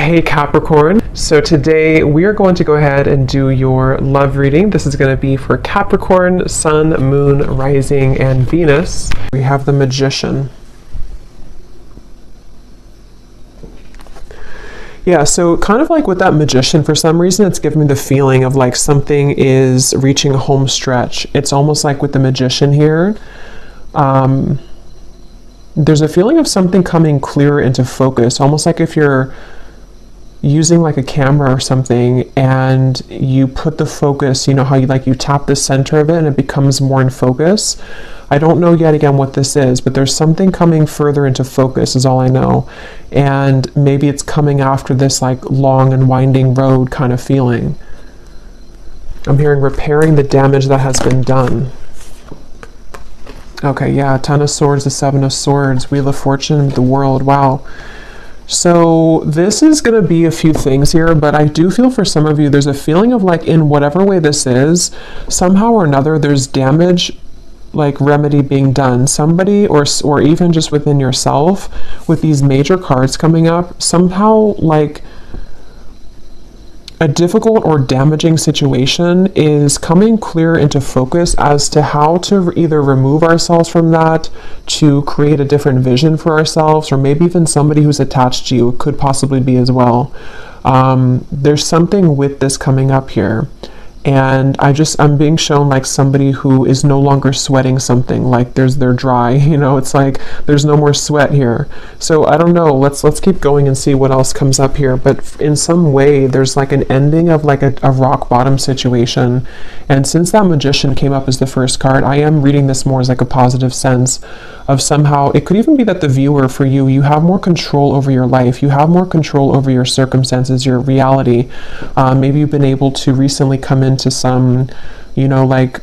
Hey Capricorn, so today we are going to go ahead and do your love reading. This is going to be for Capricorn, Sun, Moon, Rising, and Venus. We have the Magician. Yeah, so kind of like with that Magician, for some reason it's giving me the feeling of like something is reaching a home stretch. It's almost like with the Magician here, there's a feeling of something coming clearer into focus, almost like if you're using like a camera or something and you put the focus, you know how you tap the center of it and it becomes more in focus. I don't know yet again what this is, but there's something coming further into focus is all I know. And maybe it's coming after this like long and winding road kind of feeling. I'm hearing repairing the damage that has been done. Okay, yeah, Ten of Swords, the Seven of Swords, Wheel of Fortune, the World, wow. So this is going to be a few things here, but I do feel for some of you, there's a feeling of like in whatever way this is, somehow or another, there's damage like remedy being done. Somebody or even just within yourself with these major cards coming up, somehow like a difficult or damaging situation is coming clear into focus as to how to either remove ourselves from that, to create a different vision for ourselves, or maybe even somebody who's attached to you could possibly be as well. There's something with this coming up here. And I'm being shown like somebody who is no longer sweating something, like they're dry, you know, it's like there's no more sweat here. So I don't know, let's keep going and see what else comes up here. But in some way there's like an ending of like a rock bottom situation. And since that Magician came up as the first card, I am reading this more as like a positive sense of somehow, it could even be that the viewer for you, you have more control over your life, you have more control over your circumstances, your reality. Maybe you've been able to recently come into some, you know, like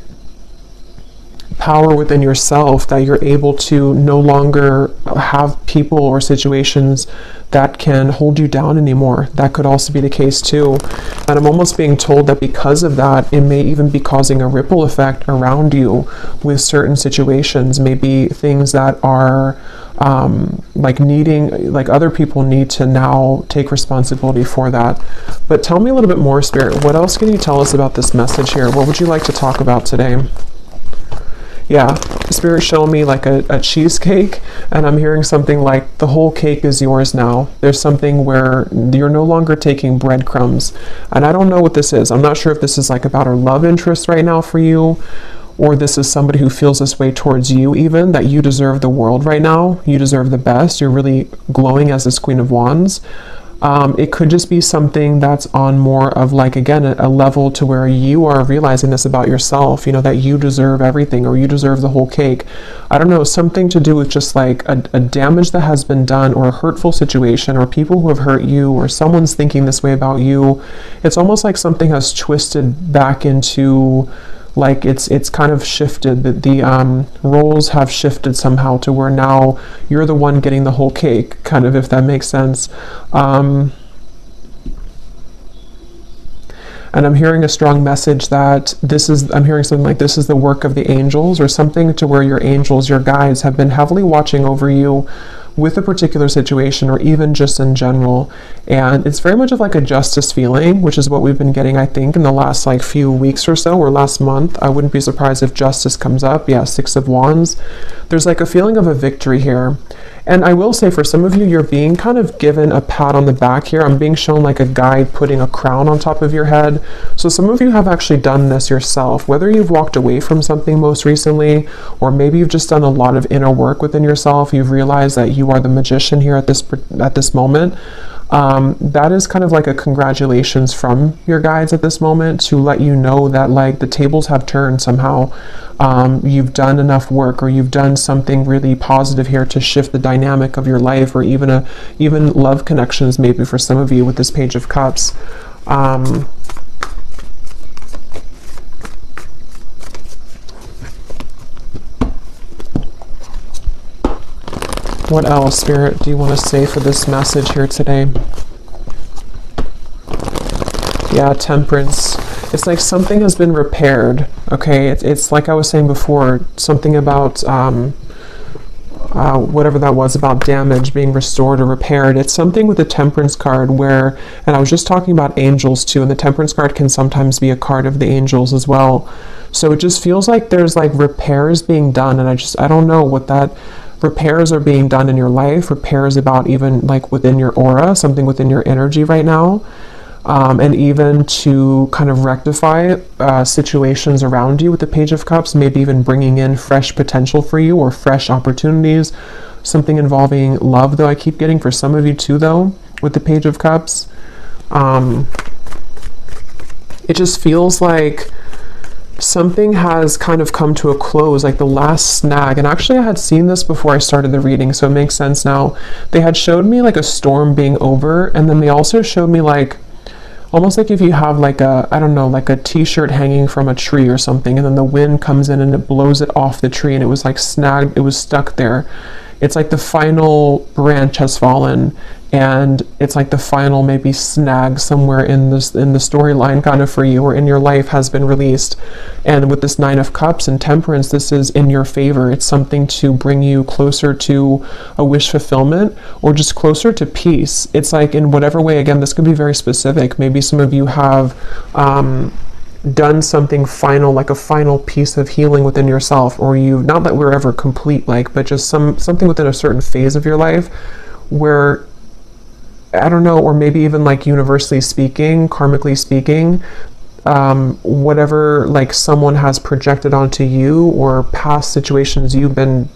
power within yourself, that you're able to no longer have people or situations that can hold you down anymore. That could also be the case too. And I'm almost being told that because of that, it may even be causing a ripple effect around you with certain situations, maybe things that are like other people need to now take responsibility for that. But tell me a little bit more, Spirit. What else can you tell us about this message here? What would you like to talk about today? Yeah, Spirit showing me like a cheesecake, and I'm hearing something like the whole cake is yours now. There's something where you're no longer taking breadcrumbs. And I don't know what this is. I'm not sure if this is like about a love interest right now for you, or this is somebody who feels this way towards you even, that you deserve the world right now. You deserve the best. You're really glowing as this Queen of Wands. It could just be something that's on more of like, again, a level to where you are realizing this about yourself, you know, that you deserve everything, or you deserve the whole cake. I don't know, something to do with just like a damage that has been done, or a hurtful situation, or people who have hurt you, or someone's thinking this way about you. It's almost like something has twisted back into like it's kind of shifted, the roles have shifted somehow to where now you're the one getting the whole cake, kind of, if that makes sense. And I'm hearing a strong message that I'm hearing something like this is the work of the angels, or something to where your angels, your guides, have been heavily watching over you with a particular situation, or even just in general. And it's very much of like a justice feeling, which is what we've been getting, I think, in the last like few weeks or so, or last month. I wouldn't be surprised if justice comes up. Yeah, Six of Wands. There's like a feeling of a victory here. And I will say, for some of you, you're being kind of given a pat on the back here. I'm being shown like a guide putting a crown on top of your head. So some of you have actually done this yourself, whether you've walked away from something most recently, or maybe you've just done a lot of inner work within yourself. You've realized that you are the Magician here at this moment. That is kind of like a congratulations from your guides at this moment, to let you know that like the tables have turned somehow. You've done enough work, or you've done something really positive here to shift the dynamic of your life, or even love connections, maybe for some of you with this Page of Cups. What else, Spirit, do you want to say for this message here today? Yeah, Temperance. It's like something has been repaired, okay? It's like I was saying before, something about whatever that was about damage being restored or repaired. It's something with the Temperance card where, and I was just talking about angels too, and the Temperance card can sometimes be a card of the angels as well. So it just feels like there's like repairs being done, and I don't know what that repairs are being done in your life, repairs about even like within your aura, something within your energy right now. And even to kind of rectify situations around you with the Page of Cups, maybe even bringing in fresh potential for you or fresh opportunities, something involving love, though I keep getting for some of you too, though, with the Page of Cups. It just feels like something has kind of come to a close, like the last snag. And actually I had seen this before I started the reading, so it makes sense now. They had showed me like a storm being over, and then they also showed me like almost like if you have like a, I don't know, like a t-shirt hanging from a tree or something, and then the wind comes in and it blows it off the tree, and it was like snagged, it was stuck there. It's like the final branch has fallen, and it's like the final maybe snag somewhere in this, in the storyline kind of for you or in your life has been released. And with this Nine of Cups and Temperance, this is in your favor. It's something to bring you closer to a wish fulfillment or just closer to peace. It's like in whatever way, again, this could be very specific. Maybe some of you have done something final, like a final piece of healing within yourself, or you, not that we're ever complete, like, but just something within a certain phase of your life where, I don't know, or maybe even like universally speaking, karmically speaking, whatever like someone has projected onto you or past situations you've been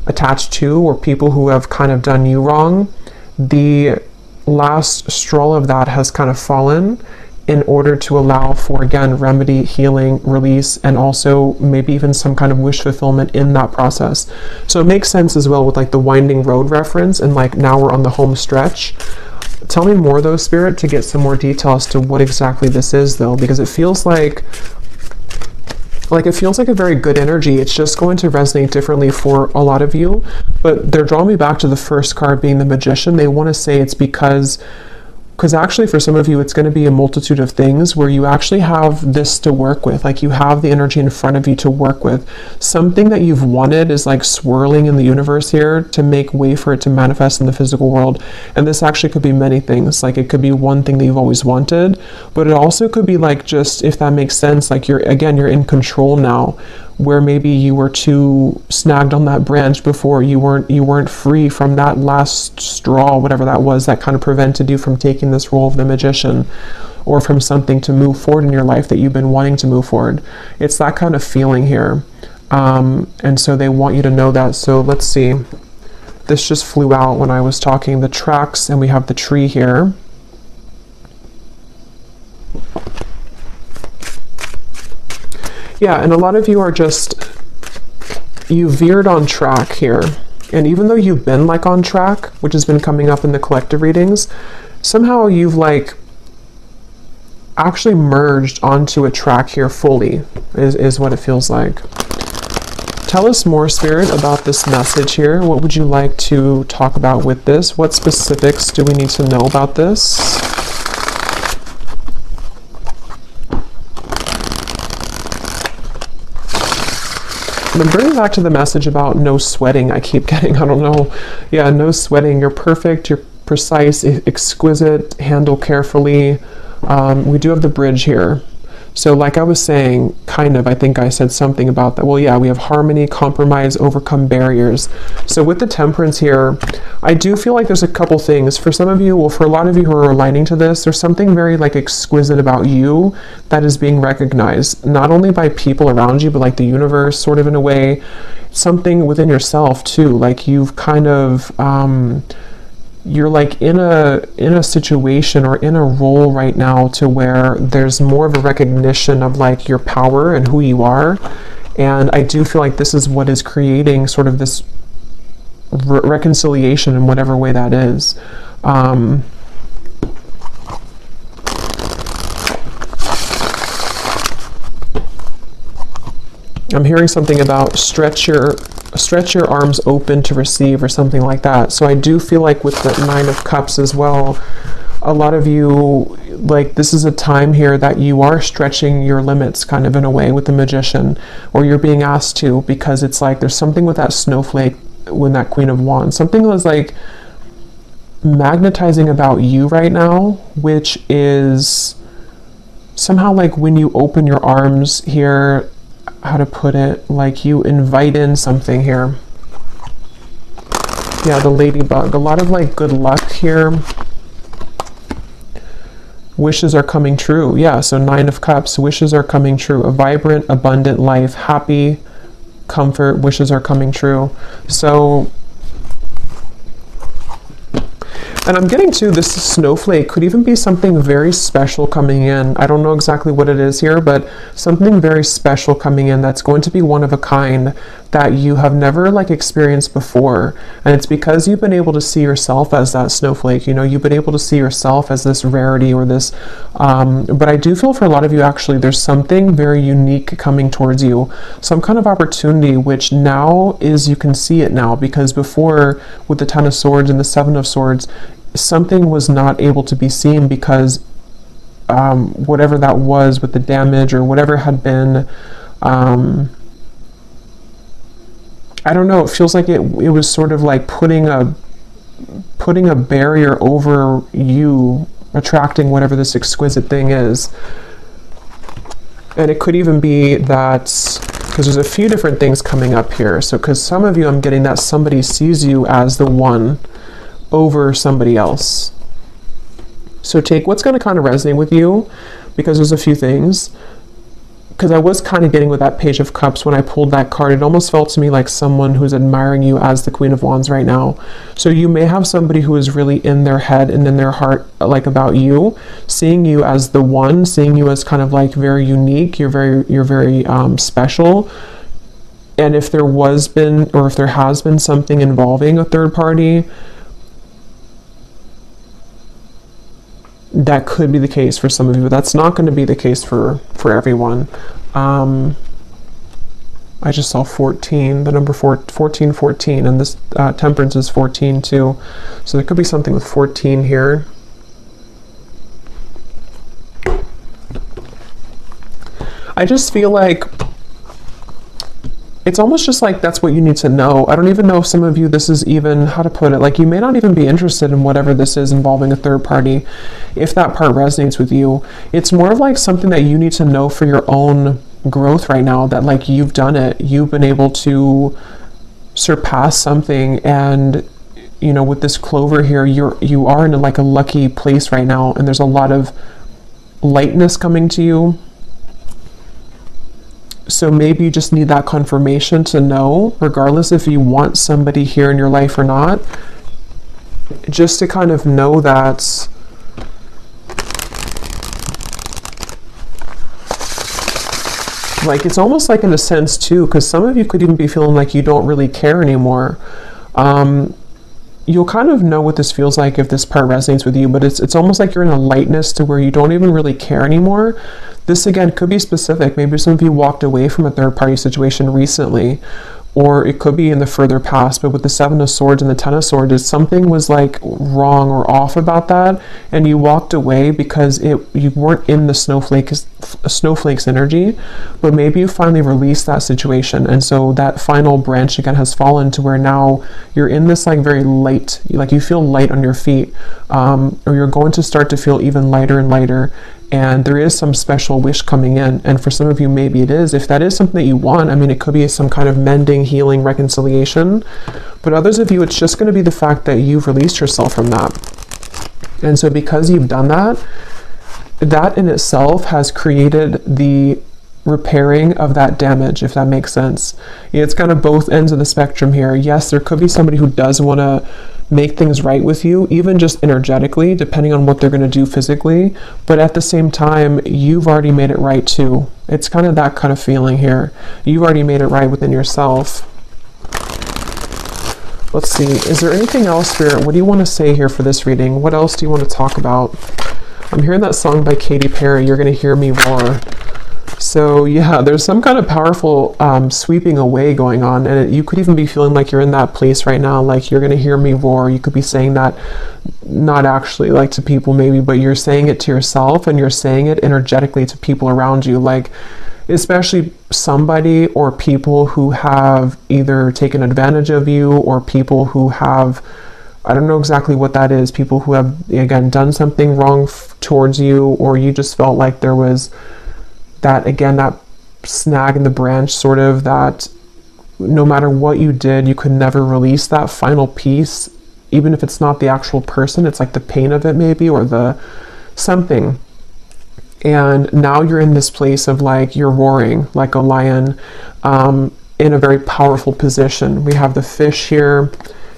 attached to or people who have kind of done you wrong, the last straw of that has kind of fallen in order to allow for, again, remedy, healing, release, and also maybe even some kind of wish fulfillment in that process. So it makes sense as well with like the winding road reference, and like now we're on the home stretch. Tell me more though, Spirit, to get some more detail as to what exactly this is though, because it feels like it feels like a very good energy. It's just going to resonate differently for a lot of you, but they're drawing me back to the first card being the Magician. They want to say it's because actually for some of you, it's going to be a multitude of things where you actually have this to work with. Like you have the energy in front of you to work with. Something that you've wanted is like swirling in the universe here to make way for it to manifest in the physical world. And this actually could be many things. Like it could be one thing that you've always wanted, but it also could be like, just if that makes sense, like you're in control now, where maybe you were too snagged on that branch before, you weren't free from that last straw, whatever that was, that kind of prevented you from taking this role of the Magician, or from something to move forward in your life that you've been wanting to move forward. It's that kind of feeling here. And so they want you to know that. So let's see. This just flew out when I was talking. The tracks, and we have the tree here. Yeah, and a lot of you are just, you veered on track here. And even though you've been like on track, which has been coming up in the collective readings, somehow you've like actually merged onto a track here fully, is what it feels like. Tell us more, Spirit, about this message here. What would you like to talk about with this? What specifics do we need to know about this? I'm bringing back to the message about no sweating. I keep getting, I don't know. Yeah, no sweating. You're perfect. You're precise, exquisite, handle carefully. We do have the bridge here. So like I was saying, kind of, I think I said something about that. Well, yeah, we have harmony, compromise, overcome barriers. So with the Temperance here, I do feel like there's a couple things. For some of you, well, for a lot of you who are aligning to this, there's something very like exquisite about you that is being recognized, not only by people around you, but like the universe, sort of in a way, something within yourself too. Like you've kind of, you're like in a situation or in a role right now to where there's more of a recognition of like your power and who you are. And I do feel like this is what is creating sort of this reconciliation in whatever way that is. I'm hearing something about stretch your arms open to receive or something like that. So I do feel like with the Nine of Cups as well, a lot of you, like this is a time here that you are stretching your limits kind of in a way with the Magician, or you're being asked to, because it's like there's something with that snowflake when that Queen of Wands. Something was like magnetizing about you right now, which is somehow like when you open your arms here, how to put it, like you invite in something here. Yeah, the ladybug, a lot of like good luck here. Wishes are coming true. Yeah, so 9 of Cups, wishes are coming true. A vibrant, abundant life, happy, comfort, wishes are coming true. So, and I'm getting to this snowflake could even be something very special coming in. I don't know exactly what it is here, but something very special coming in that's going to be one of a kind that you have never like experienced before. And it's because you've been able to see yourself as that snowflake. You know, you've been able to see yourself as this rarity or this, but I do feel for a lot of you actually, there's something very unique coming towards you. Some kind of opportunity, which now is, you can see it now, because before with the 10 of Swords and the 7 of Swords, something was not able to be seen because whatever that was with the damage or whatever had been, I don't know, it feels like it was sort of like putting a barrier over you attracting whatever this exquisite thing is. And it could even be that, because there's a few different things coming up here. So because some of you, I'm getting that somebody sees you as the one over somebody else. So take what's going to kind of resonate with you, because there's a few things. Because I was kind of getting with that Page of Cups when I pulled that card, it almost felt to me like someone who's admiring you as the Queen of Wands right now. So you may have somebody who is really in their head and in their heart, like about you, seeing you as the one, seeing you as kind of like very unique. You're very special. And if there was been, or if there has been something involving a third party, that could be the case for some of you, but that's not going to be the case for everyone. I just saw 14, the number 14, and this Temperance is 14 too. So there could be something with 14 here. I just feel like it's almost just like that's what you need to know. I don't even know if some of you, this is even, how to put it, like you may not even be interested in whatever this is involving a third party, if that part resonates with you. It's more of like something that you need to know for your own growth right now, that like you've done it, you've been able to surpass something, and you know, with this clover here, you are in like a lucky place right now, and there's a lot of lightness coming to you. So maybe you just need that confirmation to know, regardless if you want somebody here in your life or not, just to kind of know that like it's almost like in a sense too, because some of you could even be feeling like you don't really care anymore. You'll kind of know what this feels like if this part resonates with you, but it's almost like you're in a lightness to where you don't even really care anymore. This again could be specific. Maybe some of you walked away from a third party situation recently, or it could be in the further past, but with the 7 of Swords and the 10 of Swords, something was like wrong or off about that, and you walked away because you weren't in the snowflake's energy, but maybe you finally released that situation, and so that final branch again has fallen to where now you're in this like very light, like you feel light on your feet, or you're going to start to feel even lighter and lighter. And there is some special wish coming in. And for some of you, maybe it is. If that is something that you want, I mean, it could be some kind of mending, healing, reconciliation. But others of you, it's just going to be the fact that you've released yourself from that. And so because you've done that, that in itself has created the repairing of that damage, if that makes sense. It's kind of both ends of the spectrum here. Yes, there could be somebody who does want to make things right with you, even just energetically, depending on what they're going to do physically. But at the same time, you've already made it right too. It's kind of that kind of feeling here. You've already made it right within yourself. Let's see. Is there anything else, Spirit? What do you want to say here for this reading? What else do you want to talk about? I'm hearing that song by Katy Perry, You're Gonna Hear Me Roar. So yeah, there's some kind of powerful sweeping away going on, and you could even be feeling like you're in that place right now, like you're gonna hear me roar. You could be saying that not actually like to people maybe, but you're saying it to yourself, and you're saying it energetically to people around you, like especially somebody or people who have either taken advantage of you, or people who have, I don't know exactly what that is, people who have, again, done something wrong towards you, or you just felt like there was that, again, that snag in the branch, sort of, that no matter what you did, you could never release that final piece, even if it's not the actual person, it's like the pain of it maybe, or the something. And now you're in this place of like, you're roaring like a lion, in a very powerful position. We have the fish here,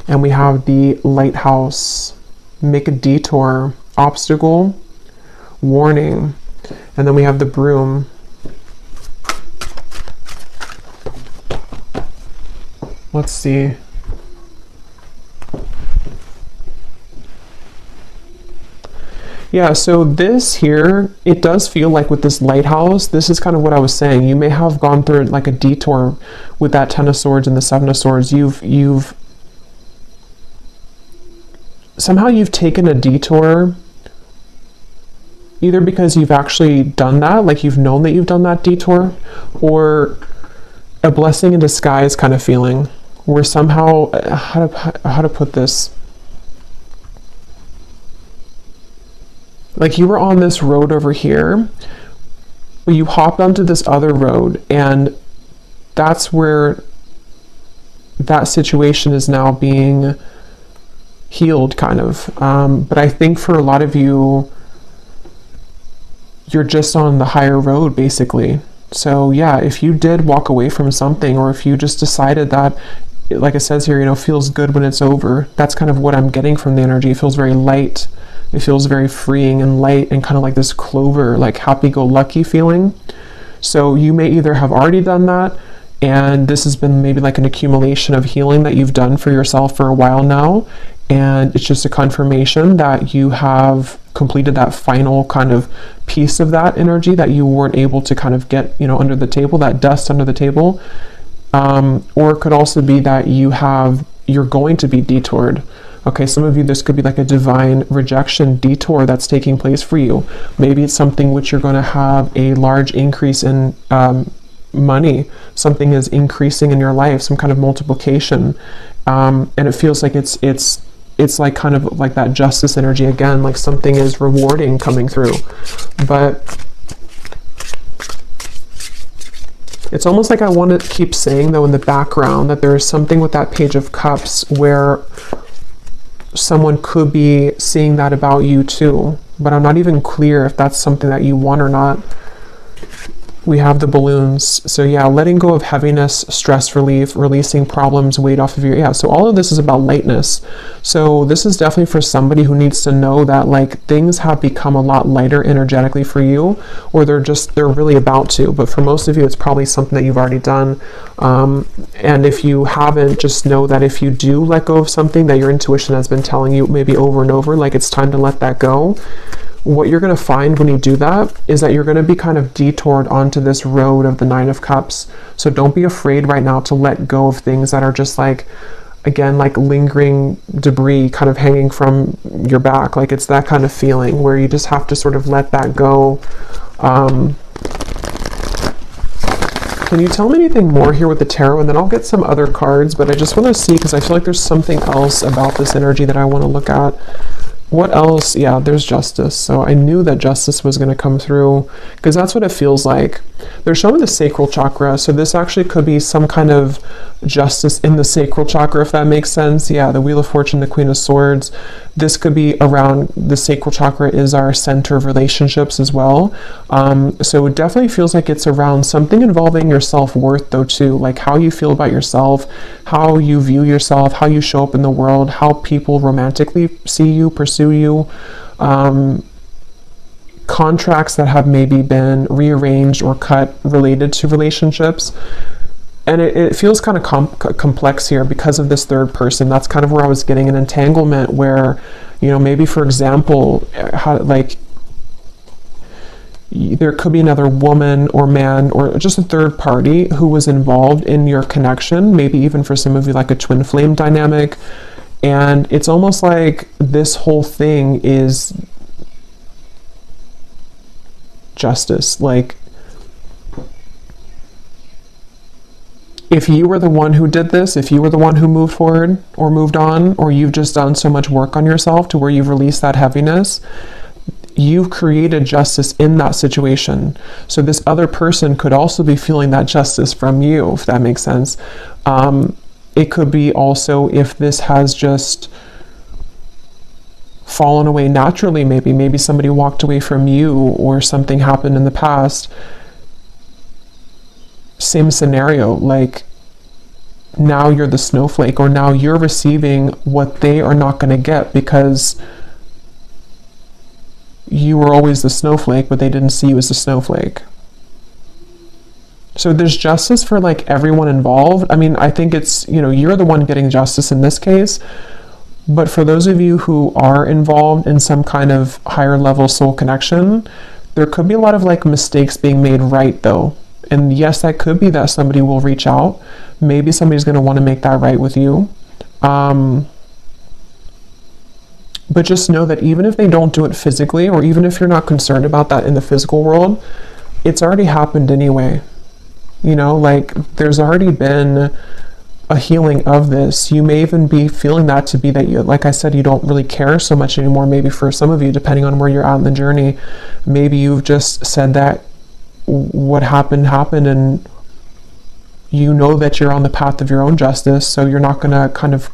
and we have the lighthouse. Make a detour, obstacle, warning. And then we have the broom. Let's see. Yeah, so this here, it does feel like with this lighthouse, this is kind of what I was saying. You may have gone through like a detour with that Ten of Swords and the Seven of Swords. You've somehow you've taken a detour, either because you've actually done that, like you've known that you've done that detour, or a blessing in disguise kind of feeling, where somehow, how to put this, like you were on this road over here, but you hopped onto this other road, and that's where that situation is now being healed, kind of. But I think for a lot of you, you're just on the higher road, basically. So yeah, if you did walk away from something, or if you just decided that, like it says here, you know, feels good when it's over, that's kind of what I'm getting from the energy. It feels very light. It feels very freeing and light, and kind of like this clover, like happy-go-lucky feeling. So you may either have already done that, and this has been maybe like an accumulation of healing that you've done for yourself for a while now, and it's just a confirmation that you have completed that final kind of piece of that energy that you weren't able to kind of get, you know, under the table, that dust under the table. Or it could also be that you're going to be detoured. Okay, some of you, this could be like a divine rejection detour that's taking place for you. Maybe it's something which you're going to have a large increase in money. Something is increasing in your life, some kind of multiplication. And it feels like it's like kind of like that justice energy again, like something is rewarding coming through. But it's almost like I want to keep saying, though, in the background, that there is something with that Page of Cups where someone could be seeing that about you too, but I'm not even clear if that's something that you want or not. We have the balloons. So yeah, letting go of heaviness, stress relief, releasing problems, weight off of your, yeah, so all of this is about lightness. So this is definitely for somebody who needs to know that like things have become a lot lighter energetically for you, or they're really about to. But for most of you, it's probably something that you've already done. And if you haven't, just know that if you do let go of something that your intuition has been telling you maybe over and over, like it's time to let that go, what you're going to find when you do that is that you're going to be kind of detoured onto this road of the Nine of Cups. So don't be afraid right now to let go of things that are just like, again, like lingering debris kind of hanging from your back. Like it's that kind of feeling where you just have to sort of let that go. Can you tell me anything more here with the tarot? And then I'll get some other cards, but I just want to see, because I feel like there's something else about this energy that I want to look at. What else? Yeah, there's justice. So I knew that justice was going to come through, because that's what it feels like. They're showing the sacral chakra. So this actually could be some kind of justice in the sacral chakra, if that makes sense. Yeah, the Wheel of Fortune, the Queen of Swords. This could be around, the sacral chakra is our center of relationships as well. So it definitely feels like it's around something involving your self-worth though too, like how you feel about yourself, how you view yourself, how you show up in the world, how people romantically see you, pursue you, contracts that have maybe been rearranged or cut related to relationships. And it feels kind of complex here because of this third person. That's kind of where I was getting an entanglement where, you know, maybe for example, there could be another woman or man or just a third party who was involved in your connection, maybe even for some of you like a twin flame dynamic. And it's almost like this whole thing is justice. Like if you were the one who did this, if you were the one who moved forward or moved on, or you've just done so much work on yourself to where you've released that heaviness, you've created justice in that situation. So this other person could also be feeling that justice from you, if that makes sense. It could be also if this has just fallen away naturally, maybe somebody walked away from you or something happened in the past. Same scenario, like now you're the snowflake, or now you're receiving what they are not going to get because you were always the snowflake, but they didn't see you as the snowflake. So there's justice for like everyone involved. I mean, I think it's, you know, you're the one getting justice in this case, but for those of you who are involved in some kind of higher level soul connection, there could be a lot of like mistakes being made right though. And yes, that could be that somebody will reach out. Maybe somebody's going to want to make that right with you. But just know that even if they don't do it physically, or even if you're not concerned about that in the physical world, it's already happened anyway. You know, like there's already been a healing of this. You may even be feeling that to be that you, like I said, you don't really care so much anymore. Maybe for some of you, depending on where you're at in the journey, maybe you've just said that what happened, and you know that you're on the path of your own justice, so you're not going to kind of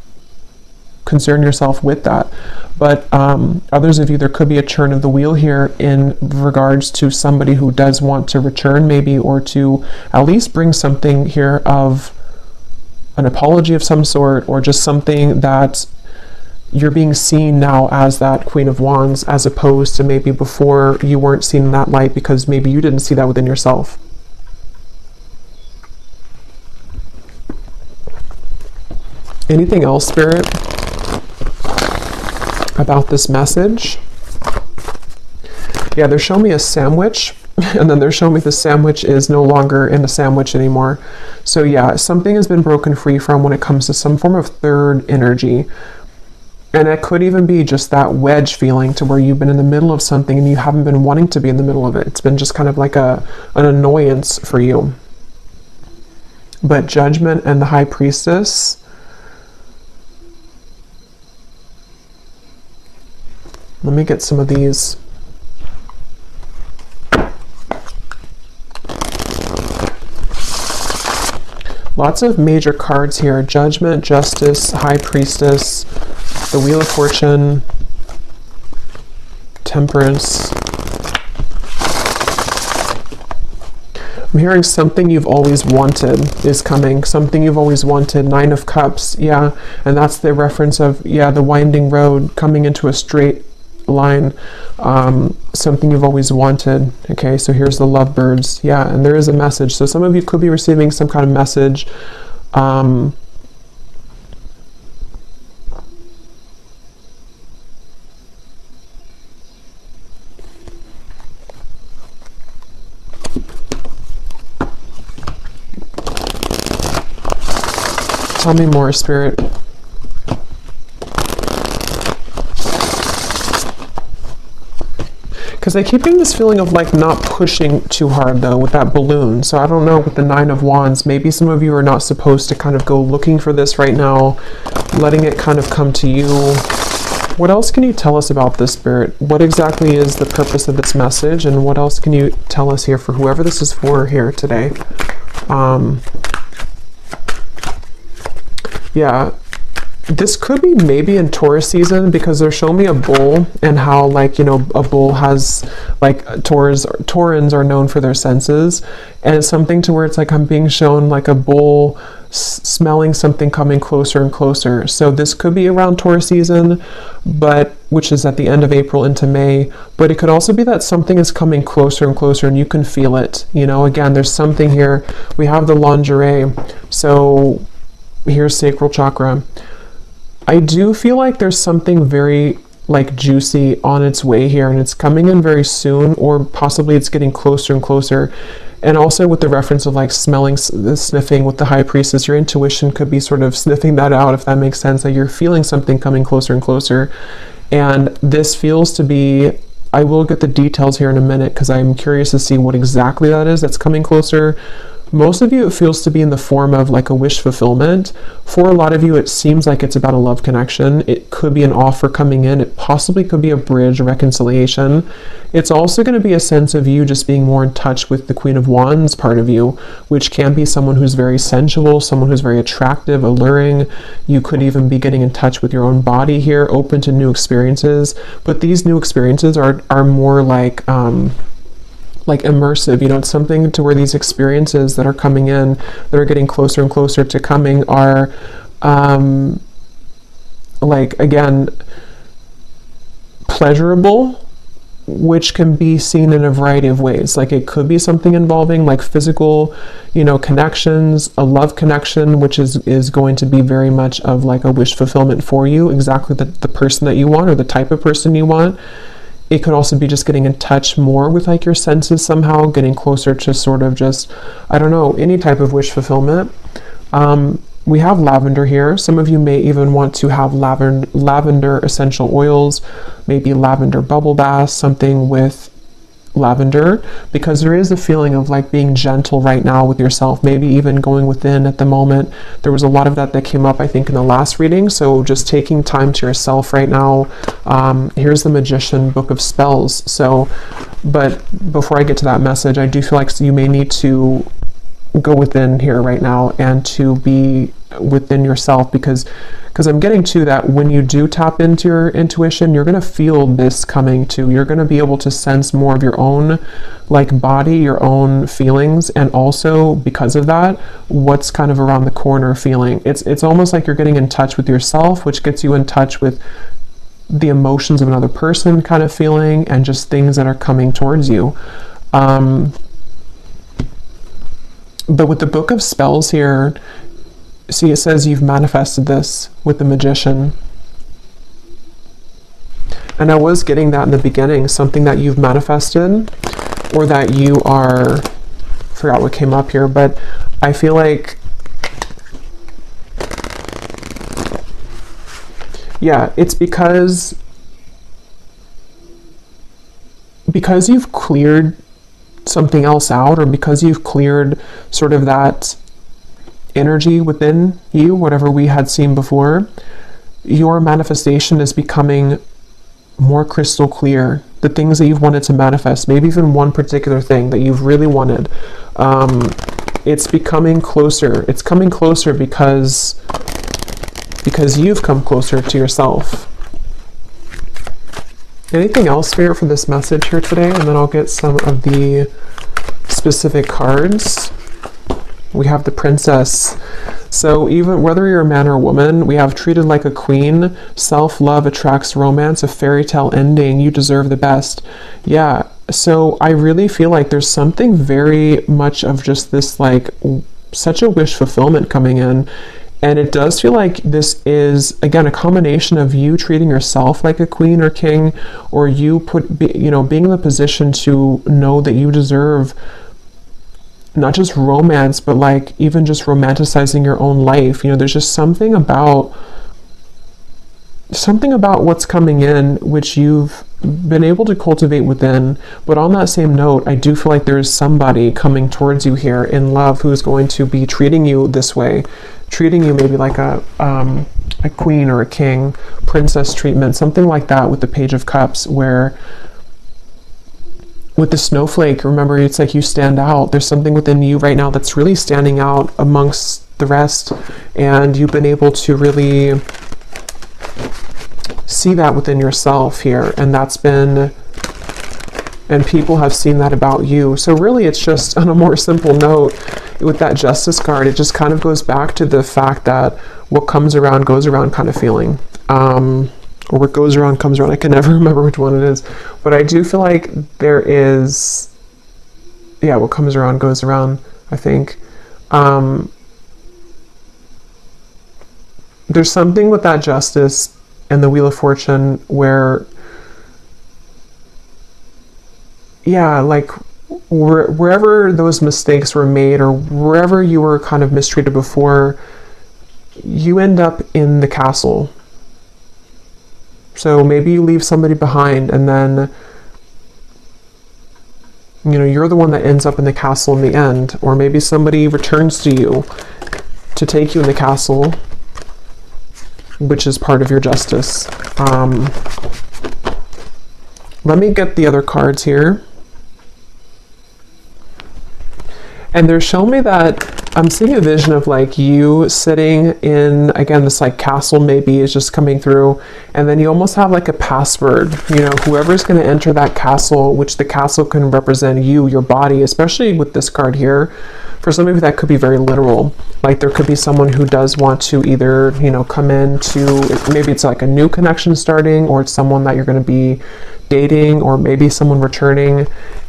concern yourself with that. But others of you, there could be a turn of the wheel here in regards to somebody who does want to return maybe, or to at least bring something here of an apology of some sort, or just something that you're being seen now as that Queen of Wands, as opposed to maybe before you weren't seen in that light because maybe you didn't see that within yourself. Anything else, Spirit, about this message? Yeah, they're showing me a sandwich, and then they're showing me the sandwich is no longer in the sandwich anymore. So yeah, something has been broken free from when it comes to some form of third energy. And it could even be just that wedge feeling to where you've been in the middle of something and you haven't been wanting to be in the middle of it. It's been just kind of like an annoyance for you. But Judgment and the High Priestess. Let me get some of these. Lots of major cards here. Judgment, Justice, High Priestess, the Wheel of Fortune, Temperance. I'm hearing something you've always wanted is coming. Something you've always wanted. Nine of Cups. Yeah. And that's the reference of, yeah, the winding road coming into a straight line. Something you've always wanted. Okay, so here's the lovebirds. Yeah, and there is a message. So some of you could be receiving some kind of message. Tell me more, Spirit. Because I keep getting this feeling of like not pushing too hard though with that balloon. So I don't know, with the Nine of Wands, maybe some of you are not supposed to kind of go looking for this right now, letting it kind of come to you. What else can you tell us about this, Spirit? What exactly is the purpose of this message, and what else can you tell us here for whoever this is for here today? Yeah, this could be maybe in Taurus season, because they're showing me a bull, and how, like, you know, a bull has, like, Taurans are known for their senses, and it's something to where it's like I'm being shown like a bull smelling something coming closer and closer. So this could be around Taurus season, but which is at the end of April into May, but it could also be that something is coming closer and closer and you can feel it. You know, again, there's something here. We have the lingerie, so here's sacral chakra. I do feel like there's something very like juicy on its way here, and it's coming in very soon, or possibly it's getting closer and closer. And also with the reference of like smelling, sniffing with the High Priestess, your intuition could be sort of sniffing that out, if that makes sense, that you're feeling something coming closer and closer. And this feels to be, I will get the details here in a minute because I'm curious to see what exactly that is that's coming closer. Most of you, it feels to be in the form of like a wish fulfillment. For a lot of you, it seems like it's about a love connection. It could be an offer coming in. It possibly could be a bridge, a reconciliation. It's also going to be a sense of you just being more in touch with the Queen of Wands part of you, which can be someone who's very sensual, someone who's very attractive, alluring. You could even be getting in touch with your own body here, open to new experiences. But these new experiences are more like immersive. It's something to where these experiences that are coming in, that are getting closer and closer to coming, are again, pleasurable, which can be seen in a variety of ways. Like, it could be something involving like physical, connections, a love connection, which is going to be very much of like a wish fulfillment for you, exactly the person that you want or the type of person you want. It could also be just getting in touch more with like your senses somehow, getting closer to sort of just, I don't know, any type of wish fulfillment. We have lavender here. Some of you may even want to have lavender essential oils, maybe lavender bubble bath, something with lavender, because there is a feeling of like being gentle right now with yourself, maybe even going within at the moment. There was a lot of that came up, I think, in the last reading. So just taking time to yourself right now. Here's the Magician, Book of Spells. So, but before I get to that message, I do feel like you may need to go within here right now and to be within yourself, because I'm getting to that when you do tap into your intuition, you're going to feel this coming too. You're going to be able to sense more of your own like body, your own feelings, and also because of that, what's kind of around the corner feeling. It's almost like you're getting in touch with yourself, which gets you in touch with the emotions of another person kind of feeling, and just things that are coming towards you. But with the Book of Spells here, see, it says you've manifested this with the Magician. And I was getting that in the beginning, something that you've manifested, or that you are, forgot what came up here, but I feel like, yeah, it's because you've cleared something else out, or because you've cleared sort of that energy within you, whatever we had seen before, your manifestation is becoming more crystal clear. The things that you've wanted to manifest, maybe even one particular thing that you've really wanted, it's becoming closer. It's coming closer because you've come closer to yourself. Anything else for this message here today? And then I'll get some of the specific cards. We have the Princess. So even whether you're a man or a woman, we have treated like a queen. Self-love attracts romance, a fairy tale ending. You deserve the best. Yeah. So I really feel like there's something very much of just this, like, such a wish fulfillment coming in. And it does feel like this is, again, a combination of you treating yourself like a queen or king, or you being in the position to know that you deserve not just romance, but like even just romanticizing your own life. There's just something about what's coming in, which you've been able to cultivate within. But on that same note, I do feel like there is somebody coming towards you here in love who is going to be treating you this way, treating you maybe like a queen or a king, princess treatment, something like that, with the Page of Cups, where with the snowflake, remember, it's like you stand out. There's something within you right now that's really standing out amongst the rest, and you've been able to really see that within yourself here, and people have seen that about you. So really, it's just on a more simple note, with that Justice card, it just kind of goes back to the fact that what comes around goes around kind of feeling. Or what goes around comes around. I can never remember which one it is. But I do feel like there is, yeah, what comes around goes around, I think. There's something with that Justice and the Wheel of Fortune where, yeah, like wherever those mistakes were made, or wherever you were kind of mistreated before, you end up in the castle. So maybe you leave somebody behind, and then You know, you're the one that ends up in the castle in the end, or maybe somebody returns to you to take you in the castle, which is part of your justice. Let me get the other cards here. And they're showing me that I'm seeing a vision of like you sitting in, again, this like castle maybe is just coming through, and then you almost have like a password, you know, whoever's going to enter that castle, which the castle can represent you, your body, especially with this card here. For some of you, that could be very literal. Like there could be someone who does want to either, you know, come in to, maybe it's like a new connection starting, or it's someone that you're going to be dating, or maybe someone returning.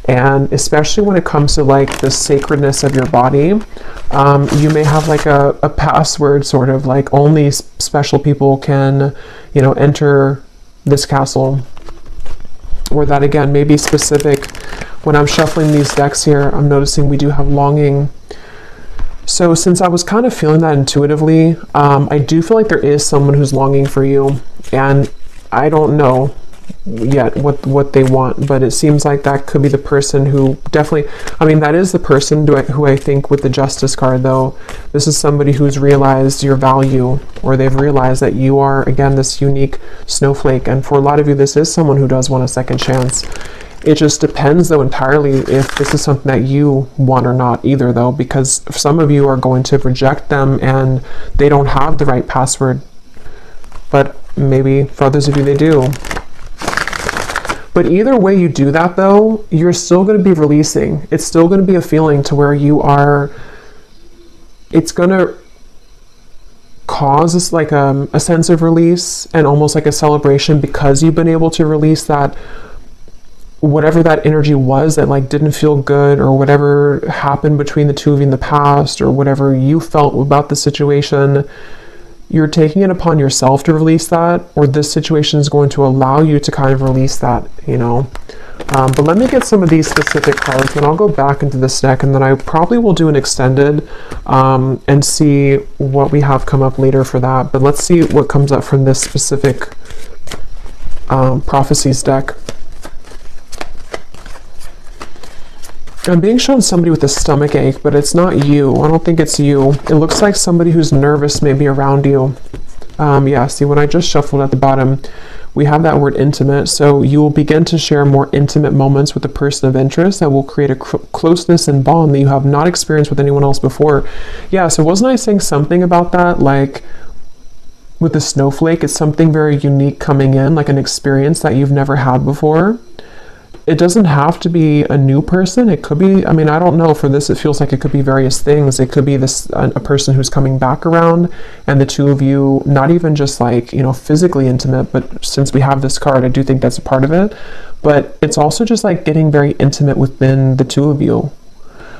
And especially when it comes to like the sacredness of your body, you may have like a password, sort of like only special people can, you know, enter this castle. Or that again may be specific. When I'm shuffling these decks here, I'm noticing we do have longing. So since I was kind of feeling that intuitively, I do feel like there is someone who's longing for you, and I don't know yet what they want, but it seems like that could be the person who definitely, I mean, that is the person who I think with the Justice card, though, this is somebody who's realized your value, or they've realized that you are, again, this unique snowflake. And for a lot of you, this is someone who does want a second chance. It just depends, though, entirely if this is something that you want or not either, though, because some of you are going to reject them and they don't have the right password, but maybe for others of you they do. But either way you do that, though, you're still going to be releasing. It's still going to be a feeling to where you are, it's going to cause like a sense of release and almost like a celebration, because you've been able to release that, whatever that energy was that like didn't feel good, or whatever happened between the two of you in the past, or whatever you felt about the situation. You're taking it upon yourself to release that, or this situation is going to allow you to kind of release that, you know. But let me get some of these specific cards, and I'll go back into this deck, and then I probably will do an extended and see what we have come up later for that. But let's see what comes up from this specific prophecies deck. I'm being shown somebody with a stomach ache, but it's not you. I don't think it's you. It looks like somebody who's nervous maybe around you. Yeah, see, when I just shuffled at the bottom, we have that word intimate. So you will begin to share more intimate moments with a person of interest that will create a closeness and bond that you have not experienced with anyone else before. Yeah, so wasn't I saying something about that? Like with the snowflake, it's something very unique coming in, like an experience that you've never had before. It doesn't have to be a new person. It could be, I mean, I don't know, for this it feels like it could be various things. It could be this a person who's coming back around, and the two of you, not even just like, you know, physically intimate, but since we have this card, I do think that's a part of it. But it's also just like getting very intimate within the two of you.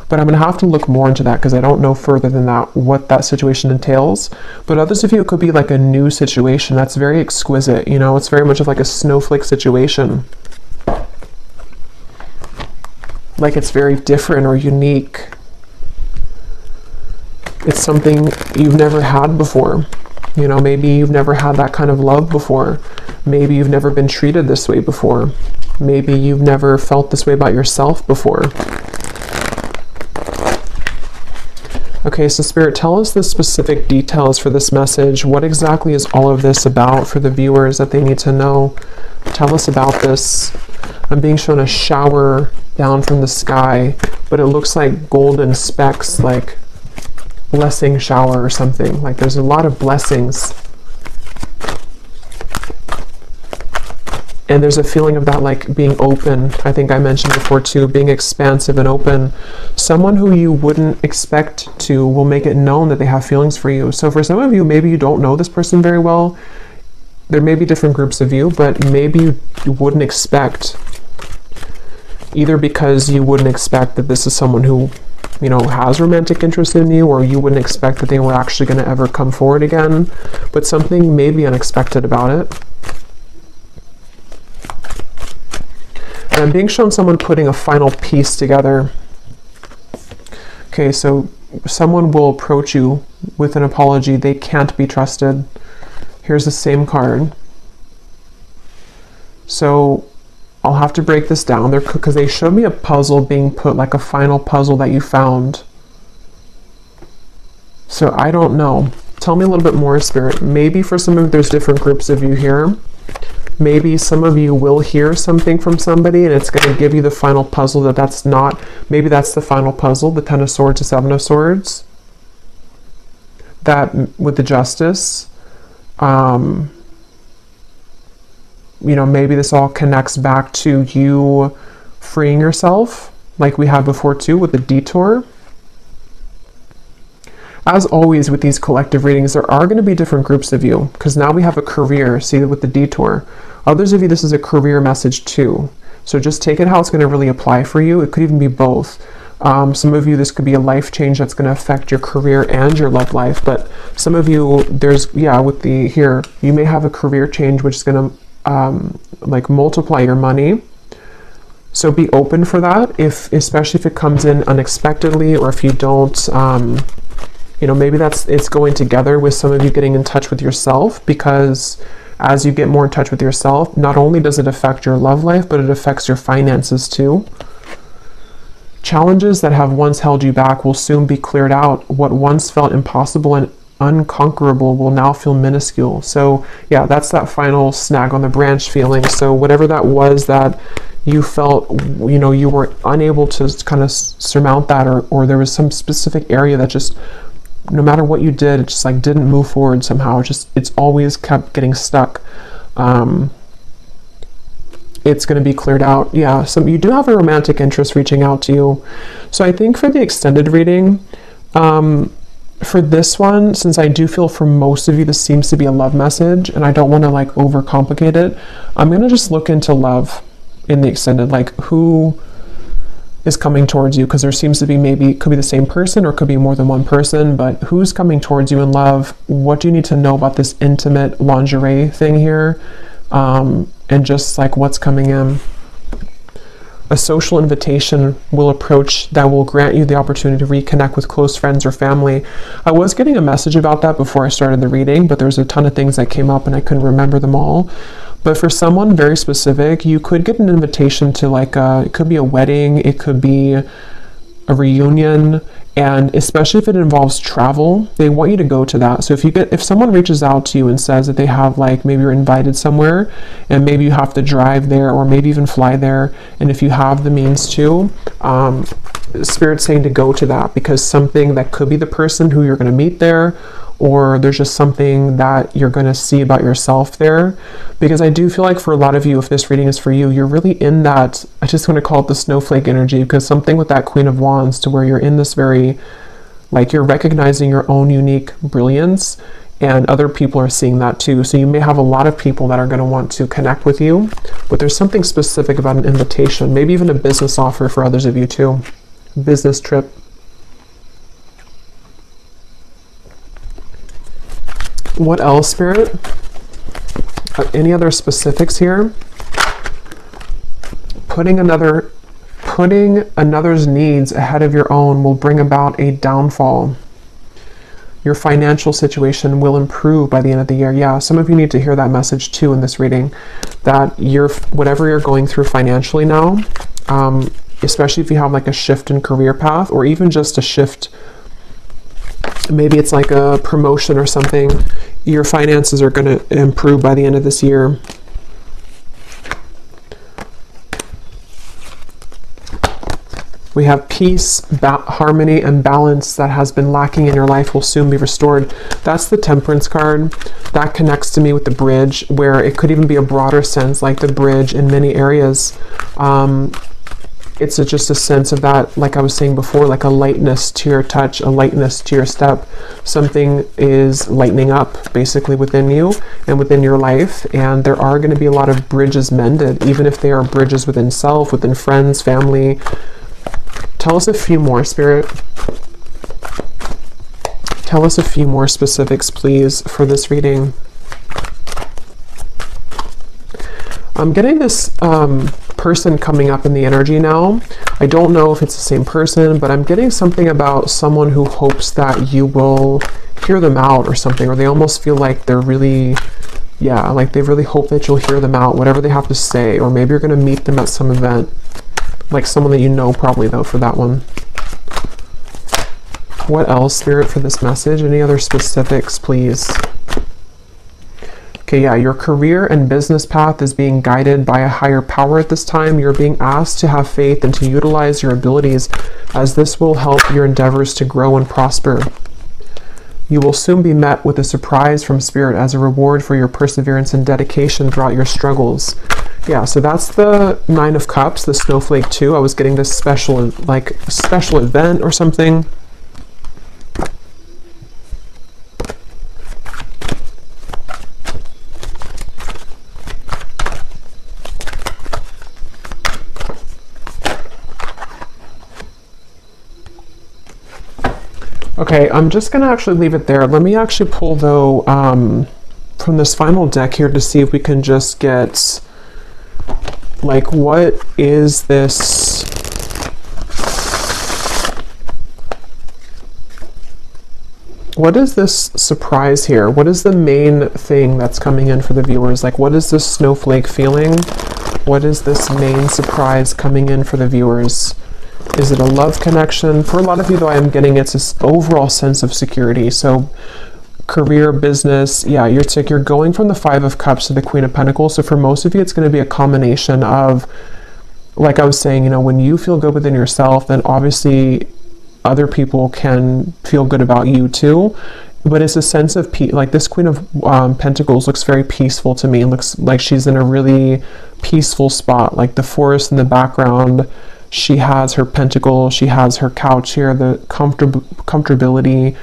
But I'm going to have to look more into that, because I don't know further than that what that situation entails. But others of you, it could be like a new situation that's very exquisite, you know, it's very much of like a snowflake situation. Like it's very different or unique. It's something you've never had before. You know, maybe you've never had that kind of love before. Maybe you've never been treated this way before. Maybe you've never felt this way about yourself before. Okay, so Spirit, tell us the specific details for this message. What exactly is all of this about for the viewers that they need to know? Tell us about this. I'm being shown a shower down from the sky, but it looks like golden specks, like blessing shower or something. Like there's a lot of blessings. And there's a feeling of that like being open. I think I mentioned before too, being expansive and open. Someone who you wouldn't expect to will make it known that they have feelings for you. So for some of you, maybe you don't know this person very well. There may be different groups of you, but maybe you wouldn't expect, either because you wouldn't expect that this is someone who, you know, has romantic interest in you, or you wouldn't expect that they were actually going to ever come forward again, but something may be unexpected about it. And I'm being shown someone putting a final piece together. Okay, so someone will approach you with an apology. They can't be trusted. Here's the same card. So I'll have to break this down there because they showed me a puzzle being put, like a final puzzle that you found. So I don't know. Tell me a little bit more, Spirit. Maybe for some of you, there's different groups of you here. Maybe some of you will hear something from somebody and it's going to give you the final puzzle that's not, maybe that's the final puzzle, the 10 of Swords, the 7 of Swords. That with the Justice, you know, maybe this all connects back to you freeing yourself, like we had before too with the Detour. As always with these collective readings, there are going to be different groups of you, because now we have a career, see, with the Detour. Others of you, this is a career message too. So just take it how it's going to really apply for you. It could even be both. Some of you, this could be a life change that's going to affect your career and your love life. But some of you, there's, yeah, with the here, you may have a career change which is going to like multiply your money. So be open for that, especially if it comes in unexpectedly, or if you don't, you know, maybe it's going together with some of you getting in touch with yourself, because as you get more in touch with yourself, not only does it affect your love life, but it affects your finances too. Challenges that have once held you back will soon be cleared out. What once felt impossible and unconquerable will now feel minuscule. So yeah, that's that final snag on the branch feeling. So whatever that was that you felt, you know, you were unable to kind of surmount that, or there was some specific area that just, no matter what you did, it just like didn't move forward somehow. It's always kept getting stuck. It's going to be cleared out. Yeah, you do have a romantic interest reaching out to you. So I think for the extended reading, for this one, since I do feel for most of you this seems to be a love message, and I don't want to like overcomplicate it, I'm going to just look into love in the extended, like who is coming towards you, because there seems to be, maybe it could be the same person or it could be more than one person, but who's coming towards you in love? What do you need to know about this intimate lingerie thing here? And just like what's coming in. A social invitation will approach that will grant you the opportunity to reconnect with close friends or family. I was getting a message about that before I started the reading, but there's a ton of things that came up and I couldn't remember them all. But for someone very specific, you could get an invitation to like it could be a wedding, it could be a reunion, and especially if it involves travel, they want you to go to that. So if someone reaches out to you and says that they have, like, maybe you're invited somewhere and maybe you have to drive there or maybe even fly there, and if you have the means to, Spirit's saying to go to that, because something that could be the person who you're going to meet there, or there's just something that you're going to see about yourself there. Because I do feel like for a lot of you, if this reading is for you, you're really in that, I just want to call it the snowflake energy, because something with that Queen of Wands, to where you're in this very, like, you're recognizing your own unique brilliance, and other people are seeing that too. So you may have a lot of people that are going to want to connect with you, but there's something specific about an invitation, maybe even a business offer for others of you too. Business trip. What else, Spirit? Any other specifics here? Putting another's needs ahead of your own will bring about a downfall. Your financial situation will improve by the end of the year. Yeah, some of you need to hear that message too in this reading, that whatever you're going through financially now, especially if you have like a shift in career path, or even just a shift, maybe it's like a promotion or something, your finances are going to improve by the end of this year. We have peace, harmony, and balance that has been lacking in your life will soon be restored. That's the Temperance card. That connects to me with the bridge, where it could even be a broader sense, like the bridge in many areas. It's just a sense of that, like I was saying before, like a lightness to your touch, a lightness to your step. Something is lightening up basically within you and within your life, and there are going to be a lot of bridges mended, even if they are bridges within self, within friends, family. Tell us a few more, Spirit. Tell us a few more specifics, please, for this reading. I'm getting this person coming up in the energy now. I don't know if it's the same person, but I'm getting something about someone who hopes that you will hear them out or something, or they almost feel like they're really Yeah, like they really hope that you'll hear them out, whatever they have to say, or maybe you're going to meet them at some event, like someone that you know probably though for that one. What else, Spirit, for this message? Any other specifics, please? Okay, yeah, your career and business path is being guided by a higher power at this time. You're being asked to have faith and to utilize your abilities, as this will help your endeavors to grow and prosper. You will soon be met with a surprise from Spirit as a reward for your perseverance and dedication throughout your struggles. Yeah, so that's the Nine of Cups, the Snowflake 2. I was getting this special, like, special event or something. Okay, I'm just going to actually leave it there. Let me actually pull, though, from this final deck here to see if we can just get, like, what is this? What is this surprise here? What is the main thing that's coming in for the viewers? Like, what is this snowflake feeling? What is this main surprise coming in for the viewers? Is it a love connection? For a lot of you, though, I am getting it's this overall sense of security. So career, business, yeah, you're going from the Five of Cups to the Queen of Pentacles. So for most of you, it's going to be a combination of, like I was saying, you know, when you feel good within yourself, then obviously other people can feel good about you too. But it's a sense of peace. Like this Queen of Pentacles looks very peaceful to me. It looks like she's in a really peaceful spot, like the forest in the background. She has her pentacle, she has her couch here, the comfortability.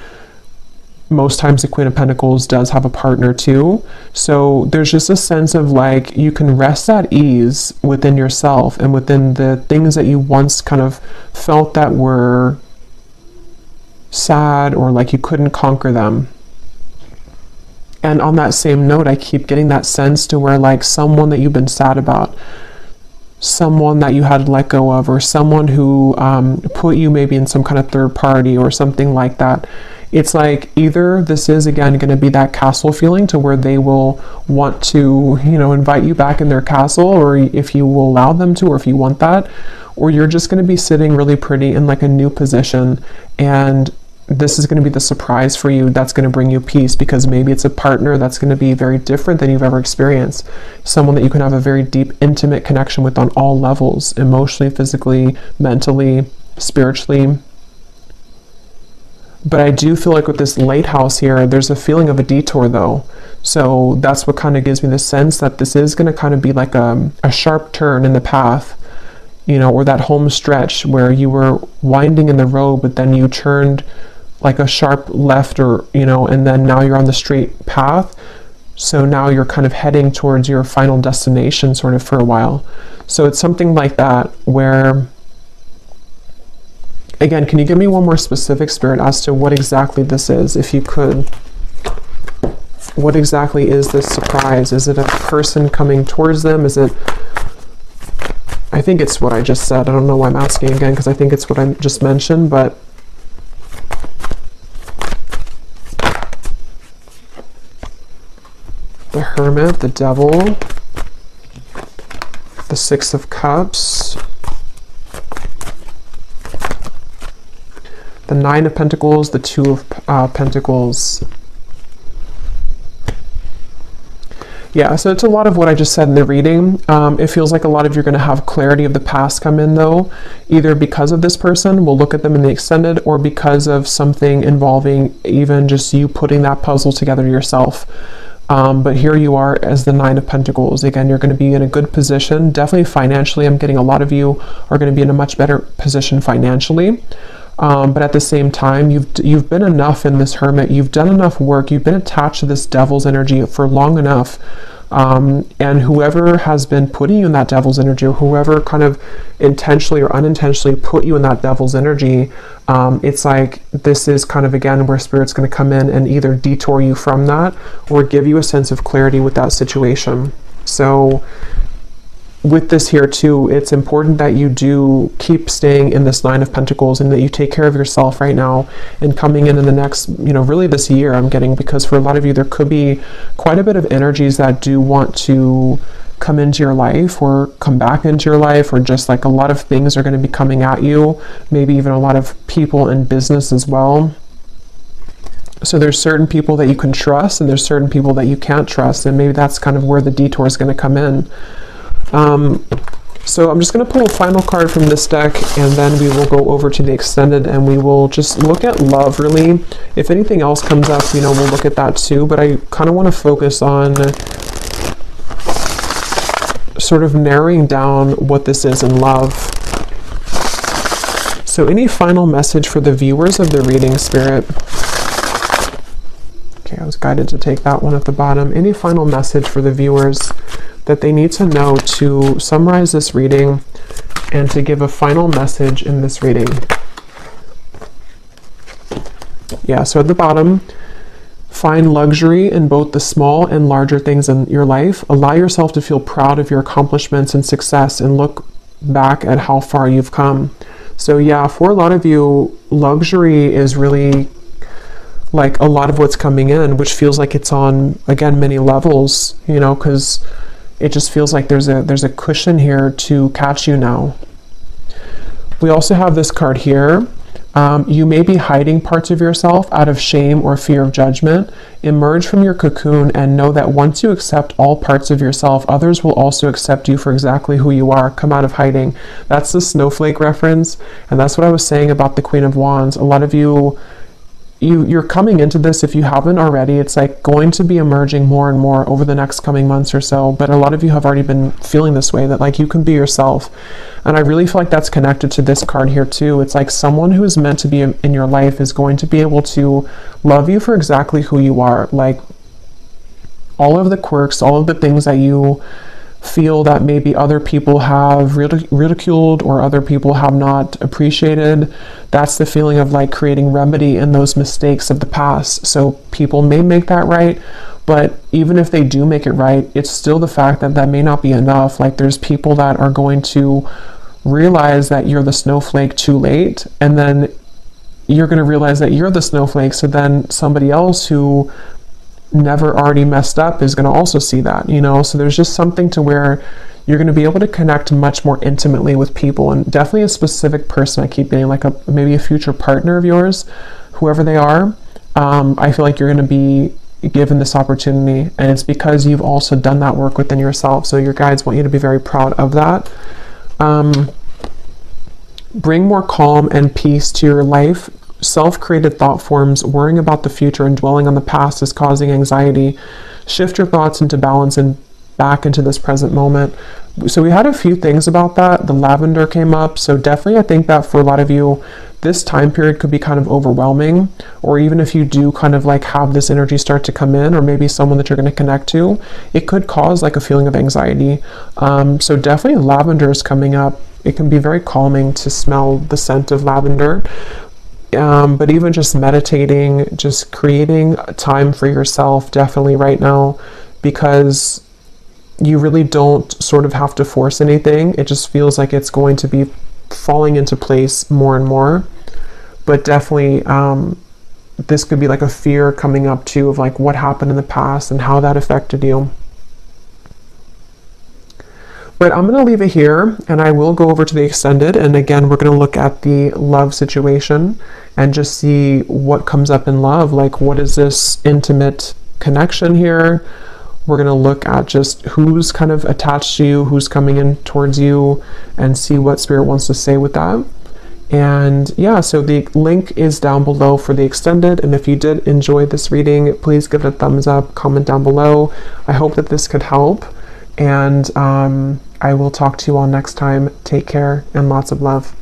Most times the Queen of Pentacles does have a partner too. So there's just a sense of like you can rest at ease within yourself and within the things that you once kind of felt that were sad or like you couldn't conquer them. And on that same note, I keep getting that sense to where like someone that you've been sad about, someone that you had to let go of, or someone who put you maybe in some kind of third party or something like that. It's like either this is again going to be that castle feeling to where they will want to, you know, invite you back in their castle, or if you will allow them to, or if you want that, or you're just going to be sitting really pretty in like a new position, and this is going to be the surprise for you that's going to bring you peace, because maybe it's a partner that's going to be very different than you've ever experienced. Someone that you can have a very deep, intimate connection with on all levels, emotionally, physically, mentally, spiritually. But I do feel like with this lighthouse here, there's a feeling of a detour though. So that's what kind of gives me the sense that this is going to kind of be like a sharp turn in the path, you know, or that home stretch where you were winding in the road, but then you turned like a sharp left, or, you know, and then now you're on the straight path. So now you're kind of heading towards your final destination sort of for a while. So it's something like that where, again, can you give me one more specific, Spirit, as to what exactly this is, if you could? What exactly is this surprise? Is it a person coming towards them? Is it, I think it's what I just said. I don't know why I'm asking again, because I think it's what I just mentioned, but the Hermit, the Devil, the Six of Cups, the Nine of Pentacles, the Two of Pentacles. Yeah, so it's a lot of what I just said in the reading. It feels like a lot of you're going to have clarity of the past come in though, either because of this person, we'll look at them in the extended, or because of something involving even just you putting that puzzle together yourself. But here you are as the Nine of Pentacles. Again, you're going to be in a good position, definitely financially. I'm getting a lot of you are going to be in a much better position financially. But at the same time, you've been enough in this Hermit. You've done enough work. You've been attached to this Devil's energy for long enough. And whoever has been putting you in that Devil's energy, or whoever kind of intentionally or unintentionally put you in that Devil's energy, it's like this is kind of, again, where Spirit's going to come in and either detour you from that or give you a sense of clarity with that situation. So with this here too, it's important that you do keep staying in this 9 of Pentacles and that you take care of yourself right now and coming in the next, really this year I'm getting, because for a lot of you, there could be quite a bit of energies that do want to come into your life or come back into your life, or just like a lot of things are going to be coming at you, maybe even a lot of people in business as well. So there's certain people that you can trust and there's certain people that you can't trust, and maybe that's kind of where the detour is going to come in. So I'm just going to pull a final card from this deck, and then we will go over to the extended and we will just look at love, really. If anything else comes up, we'll look at that too, but I kind of want to focus on sort of narrowing down what this is in love. So any final message for the viewers of the reading, Spirit? Okay, I was guided to take that one at the bottom. Any final message for the viewers that they need to know to summarize this reading and to give a final message in this reading? Yeah, so at the bottom, find luxury in both the small and larger things in your life. Allow yourself to feel proud of your accomplishments and success and look back at how far you've come. So yeah, for a lot of you, luxury is really like a lot of what's coming in, which feels like it's on, again, many levels, because it just feels like there's a cushion here to catch you now. We also have this card here. You may be hiding parts of yourself out of shame or fear of judgment. Emerge from your cocoon and know that once you accept all parts of yourself, others will also accept you for exactly who you are. Come out of hiding. That's the snowflake reference, and that's what I was saying about the Queen of Wands. A lot of you're coming into this, if you haven't already, it's like going to be emerging more and more over the next coming months or so. But a lot of you have already been feeling this way, that like you can be yourself. And I really feel like that's connected to this card here too. It's like someone who is meant to be in your life is going to be able to love you for exactly who you are. Like all of the quirks, all of the things that you feel that maybe other people have ridiculed or other people have not appreciated. That's the feeling of like creating remedy in those mistakes of the past. So people may make that right, but even if they do make it right, it's still the fact that that may not be enough. Like there's people that are going to realize that you're the snowflake too late, and then you're going to realize that you're the snowflake, so then somebody else who never already messed up is going to also see that, so there's just something to where you're going to be able to connect much more intimately with people, and definitely a specific person. I keep getting like maybe a future partner of yours, whoever they are. I feel like you're going to be given this opportunity, and it's because you've also done that work within yourself. So your guides want you to be very proud of that. Bring more calm and peace to your life. Self-created thought forms, worrying about the future and dwelling on the past is causing anxiety. Shift your thoughts into balance and back into this present moment. So we had a few things about that. The lavender came up. So definitely I think that for a lot of you, this time period could be kind of overwhelming, or even if you do kind of like have this energy start to come in, or maybe someone that you're going to connect to, it could cause like a feeling of anxiety. So definitely lavender is coming up. It can be very calming to smell the scent of lavender. But even just meditating, just creating time for yourself definitely right now, because you really don't sort of have to force anything. It just feels like it's going to be falling into place more and more. But definitely this could be like a fear coming up too of like what happened in the past and how that affected you. But I'm going to leave it here, and I will go over to the extended, and again we're going to look at the love situation and just see what comes up in love. Like, what is this intimate connection here? We're going to look at just who's kind of attached to you, who's coming in towards you, and see what Spirit wants to say with that. And yeah, so the link is down below for the extended, and if you did enjoy this reading, please give it a thumbs up, comment down below. I hope that this could help, and I will talk to you all next time. Take care and lots of love.